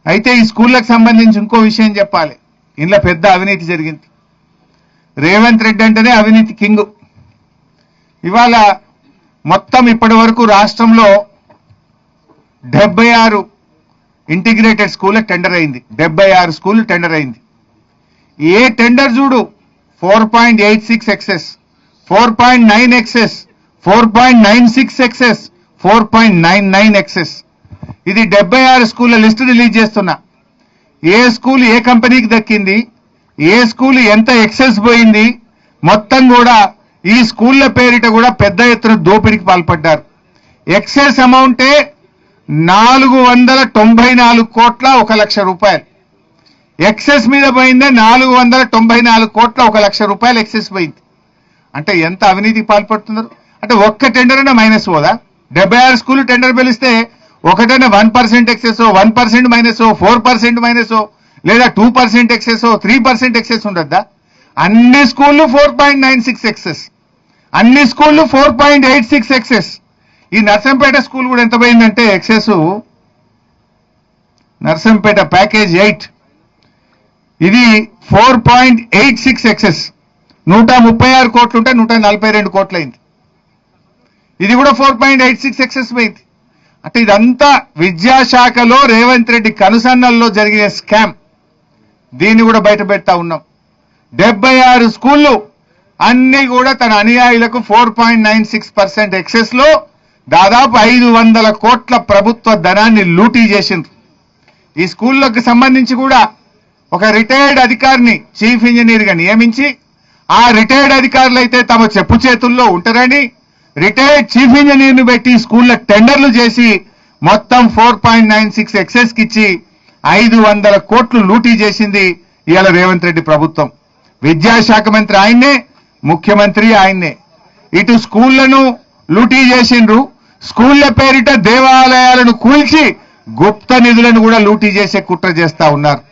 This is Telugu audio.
అయితే ఈ స్కూళ్ళకు సంబంధించి ఇంకో విషయం చెప్పాలి. ఇంట్లో పెద్ద అవినీతి జరిగింది. రేవంత్ రెడ్డి అంటేనే అవినీతి కింగ్. ఇవాళ మొత్తం ఇప్పటి వరకు రాష్ట్రంలో 76 ఇంటిగ్రేటెడ్ స్కూల్ టెండర్ అయింది. 76 స్కూల్ టెండర్ అయింది. ఏ టెండర్ చూడు 4.86 ఎక్సెస్, 4.9 ఎక్సెస్, 4.96 ఎక్సెస్, 4.99 ఎక్సెస్. ఇది 76 స్కూళ్ళ లిస్టు రిలీజ్ చేస్తున్నా. ఏ స్కూల్ ఏ కంపెనీకి దక్కింది, ఏ స్కూల్ ఎంత ఎక్సెస్ పోయింది, మొత్తం కూడా ఈ స్కూళ్ళ పేరిట కూడా పెద్ద ఎత్తున దోపిడీకి పాల్పడ్డారు. ఎక్సెస్ అమౌంటే 494 కోట్ల 1 లక్ష రూపాయలు. ఎక్సెస్ మీద పోయిందే 494 కోట్ల 1 లక్ష రూపాయలు ఎక్సెస్ పోయింది. అంటే ఎంత అవినీతికి పాల్పడుతున్నారు. అంటే ఒక్క టెండర్ అయినా మైనస్ పోదా? 76 స్కూల్ టెండర్ పిలిస్తే ఒకటైనా 1% ఎక్సెస్, 1% మైనస్, 4% మైనస్, లేదా 2% ఎక్సెస్, 3% ఎక్సెస్ ఉండద్దా? అన్ని స్కూళ్ళు 4.96 ఎక్సెస్, అన్ని స్కూళ్ళు 4.86 ఎక్సెస్. ఈ నర్సంపేట స్కూల్ కూడా ఎంత పోయిందంటే ఎక్సెస్, నర్సంపేట ప్యాకేజ్ 8 ఇది 4.86 ఎక్సెస్. 136 కోట్లు ఉంటే 142 కోట్లు అయింది. ఇది కూడా 4.86 ఎక్సెస్ పోయింది. అంటే ఇదంతా విద్యాశాఖలో రేవంత్ రెడ్డి కనుసన్నల్లో జరిగిన స్కామ్. దీన్ని కూడా బయట పెడతా ఉన్నాం. 76 స్కూళ్ళు అన్ని కూడా తన అనుయాయులకు 4.96% ఎక్సెస్ లో దాదాపు 500 కోట్ల ప్రభుత్వ ధనాన్ని లూటీ చేసిండ్రు. ఈ స్కూళ్ళకు సంబంధించి కూడా ఒక రిటైర్డ్ అధికారిని చీఫ్ ఇంజనీర్ గా నియమించి, ఆ రిటైర్డ్ అధికారులు అయితే తమ చెప్పు చేతుల్లో ఉంటారని రిటైర్డ్ చీఫ్ ఇంజనీర్ ను పెట్టి స్కూళ్ళ టెండర్లు చేసి మొత్తం 4.96 ఎక్సెస్ కి ఇచ్చి 500 కోట్లు లూటీ చేసింది ఇవాళ రేవంత్ రెడ్డి ప్రభుత్వం. విద్యాశాఖ మంత్రి ఆయన్నే, ముఖ్యమంత్రి ఆయన్నే. ఇటు స్కూళ్లను లూటీ చేసిండ్రు, స్కూళ్ల పేరిట దేవాలయాలను కూల్చి గుప్త నిధులను కూడా లూటీ చేసే కుట్ర చేస్తా ఉన్నారు.